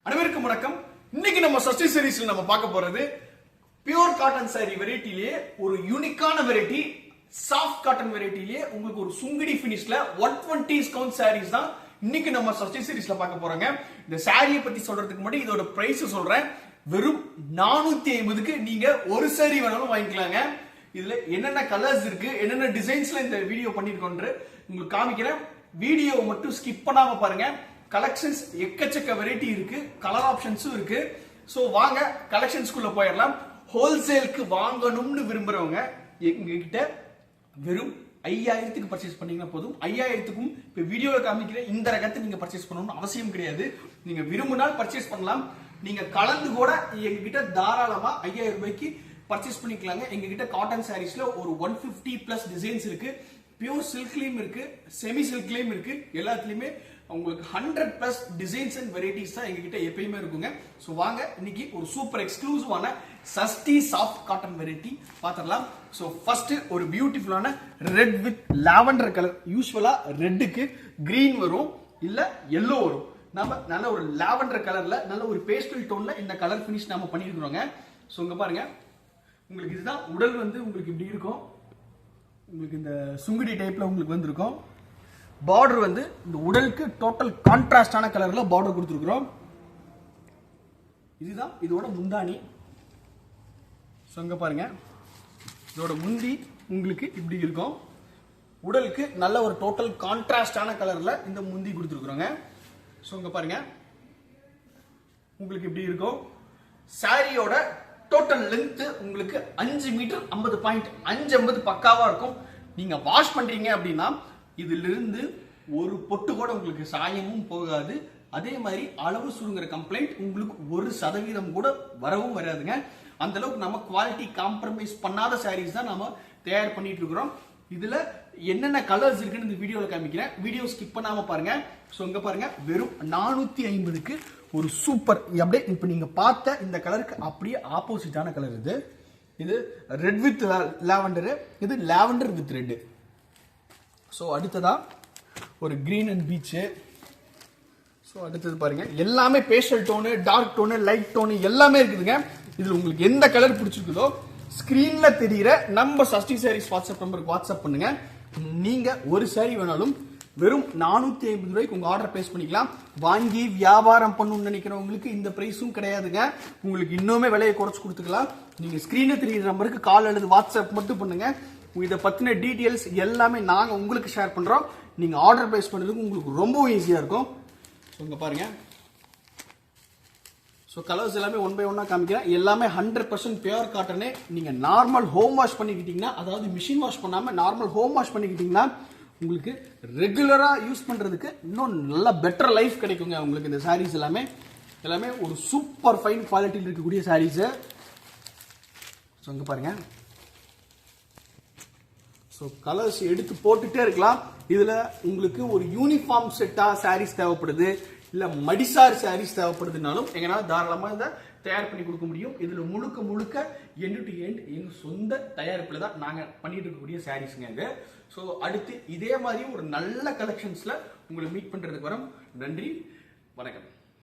அனைவருக்கும் வணக்கம். இன்னைக்கு நம்ம சஷ்டி சீரிஸ்ல நம்ம பார்க்க போறது பியூர் காட்டன் சாரி வெரைட்டிலேயே ஒரு யூனிக்கான வெரைட்டி, சாஃப்ட் காட்டன் வெரைட்டிலேயே உங்களுக்கு ஒரு சுங்குடி பினிஷ்ல 120 கவுண்ட் சாரீஸ் தான் இன்னைக்கு நம்ம சஷ்டி சீரிஸ்ல பார்க்க போறோங்க. இந்த சாரியை பத்தி சொல்றதுக்கு முன்னாடி இதோட பிரைஸ் சொல்றேன். வெறும் 450க்கு நீங்க ஒரு சாரி வேணாலும் வாங்கிக்கலாங்க. இதுல என்னென்ன கலர்ஸ் இருக்கு, என்னென்ன டிசைன்ஸ்ல இந்த வீடியோ பண்ணிருக்கோன்னு உங்களுக்கு காமிக்கிறேன். வீடியோ மட்டும் ஸ்கிப் பண்ணாம பாருங்க. கலெக்ஷன்ஸ் எக்கச்சக்க வெரைட்டி இருக்கு, கலர் ஆப்ஷன்ஸும் இருக்கு. சோ வாங்க கலெக்ஷன்ஸ்குள்ள போயிடலாம். ஹோல்சேலுக்கு வாங்கணும்னு விரும்புறவங்க எங்ககிட்ட வெறும் 5000க்கு பர்ச்சேஸ் பண்ணீங்கன்னா போதும். 5000க்கும் இப்ப வீடியோல காமிக்கிற இந்த ரகத்தை நீங்க பர்ச்சேஸ் பண்ணணும்னு அவசியம் கிடையாது. நீங்க விரும்பினால் பர்ச்சேஸ் பண்ணலாம். நீங்க கலந்து கூட எங்ககிட்ட தாராளமா 5000 ரூபாய்க்கு பர்ச்சேஸ் பண்ணிக்கலாங்க. எங்ககிட்ட காட்டன் சாரீஸ்ல ஒரு 150 பிளஸ் டிசைன்ஸ் இருக்கு. பியூர் சில்க்லயும் இருக்கு, செமி சில்க்லயும் இருக்கு. எல்லாத்துலயுமே உங்களுக்கு 100 பிளஸ் டிசைன்ஸ் அண்ட் வெரைட்டிஸ் தான் எங்ககிட்ட எப்பயுமே இருக்குங்க. சோ வாங்க இன்னைக்கு ஒரு சூப்பர் எக்ஸ்க்ளூசிவான சஷ்டி சாஃப்ட் காட்டன் வெரைட்டி பாத்திரலாம். சோ ஃபர்ஸ்ட் ஒரு பியூட்டிஃபுல்லான ரெட் வித் லாவெண்டர் கலர். யூஸ்வலா ரெட்டுக்கு கிரீன் வரும், இல்ல எல்லோ வரும். நாம நல்ல ஒரு லாவெண்டர் கலர்ல நல்ல ஒரு பேஸ்டல் டோன்ல இந்த கலர் பினிஷ் நாம பண்ணிருக்கிறோங்க. சோ இங்க பாருங்க, உங்களுக்கு இதுதான் உடல் உங்களுக்கு இப்படி இருக்கும். உங்களுக்கு இந்த சுங்குடி டைப்ல உங்களுக்கு வந்திருக்கும். பார்டர் இந்த உடலுக்கு டோட்டல் கான்ட்ராஸ்டான கலர்ல பார்டர் கொடுத்துருக்கிறோம். இதுதான் இதோட முந்தானி. பாருங்க, இதோட முந்தி உங்களுக்கு இப்படி இருக்கும். உடலுக்கு நல்ல ஒரு டோட்டல் கான்ட்ராஸ்டான கலர்ல இந்த முந்தி கொடுத்துருக்குறோங்க. பாருங்க, உங்களுக்கு இப்படி இருக்கும். சாரியோட டோட்டல் லென்த் உங்களுக்கு 5 மீட்டர் 50.5 பக்காவா இருக்கும். நீங்க வாஷ் பண்றீங்க அப்படின்னா இதுல இருந்து ஒரு பொட்டு கூட உங்களுக்கு சாயமும் போகாது. அதே மாதிரி அளவு சுருங்குற கம்ப்ளைண்ட் உங்களுக்கு 1% கூட வரவும் வராதுங்க. அந்த அளவுக்கு நம்ம குவாலிட்டி காம்ப்ரமைஸ் பண்ணாத சாரீஸ் தான் நம்ம தயார் பண்ணிட்டு இருக்கிறோம். இதுல என்னென்ன கலர்ஸ் இருக்குன்னு இந்த வீடியோல காமிக்கிறேன். வீடியோ ஸ்கிப் பண்ணாம பாருங்க. சோ இங்க பாருங்க, வெறும் 450க்கு ஒரு சூப்பர், அப்படியே இப்ப நீங்க பார்த்த இந்த கலருக்கு அப்படியே ஆப்போசிட்டான கலர் இது. இது ரெட் வித் லாவெண்டர், இது லாவெண்டர் வித் ரெட். சோ அடுத்ததா ஒரு கிரீன் அண்ட் பீச். சோ அடுத்தது பாருங்க, எல்லாமே pastel tone, dark tone, light tone எல்லாமே இருக்குதுங்க. இதுல உங்களுக்கு எந்த கலர் பிடிச்சிருக்குதோ ஸ்கிரீன்ல தெரியுற நம்ம சஷ்டி சாரீஸ் வாட்ஸ்அப் நம்பருக்கு வாட்ஸ்அப் பண்ணுங்க. நீங்க ஒரு சாரி வேணாலும் வெறும் 450 ரூபாய்க்கு உங்க ஆர்டர் பிளேஸ் பண்ணிக்கலாம். வாங்கி வியாபாரம் பண்ணணும்னு நினைக்கிறவங்களுக்கு இந்த பிரைஸும் கிடையாதுங்க. உங்களுக்கு இன்னுமே விலையை குறைச்சு கொடுத்துக்கலாம். நீங்க ஸ்கிரீன்ல தெரியுற நம்பருக்கு கால் அல்லது வாட்ஸ்அப் மட்டும் பண்ணுங்க. இதை பத்தின டீடைல்ஸ் எல்லாமே நாங்க உங்களுக்கு ஷேர் பண்றோம். நீங்க ஆர்டர் பிளேஸ் பண்றதுக்கு உங்களுக்கு ரொம்ப ஈஸியா இருக்கும். இங்க பாருங்க, சோ கலர்ஸ் எல்லாமே 1 by 1 காமிக்கிறேன். எல்லாமே 100% பியூர் காட்டனே. நீங்க நார்மல் ஹோம் வாஷ் பண்ணிக்கிட்டீங்கன்னா, அதாவது மிஷின் வாஷ் பண்ணாம நார்மல் ஹோம் வாஷ் பண்ணிக்கிட்டீங்கன்னா உங்களுக்கு ரெகுலரா யூஸ் பண்றதுக்கு இன்னும் நல்ல பெட்டர் லைஃப் கிடைக்குங்க. உங்களுக்கு இந்த சாரீஸ் எல்லாமே ஒரு சூப்பர் ஃபைன் குவாலிட்டியில் இருக்கக்கூடிய சாரீஸ். இங்க பாருங்க, சோ கலர்ஸ் எடுத்து போட்டுட்டே இருக்கலாம். இதுல உங்களுக்கு ஒரு யூனிஃபார்ம் செட்டா சாரீஸ் தேவைப்படுது, இல்ல மடிசார் சாரீஸ் தேவைப்படுதுனாலும் எங்கனால தாராளமா இதை தயார் பண்ணி கொடுக்க முடியும். இதுல முழுக்க எண்ட் டு எண்ட் எங்க சொந்த தயாரிப்புல தான் நாங்க பண்ணிட்டு இருக்கக்கூடிய சாரீஸ்ங்க இது. சோ அடுத்து இதே மாதிரி ஒரு நல்ல கலெக்ஷன்ஸ்ல உங்களை மீட் பண்றதுக்கு வரோம். நன்றி, வணக்கம்.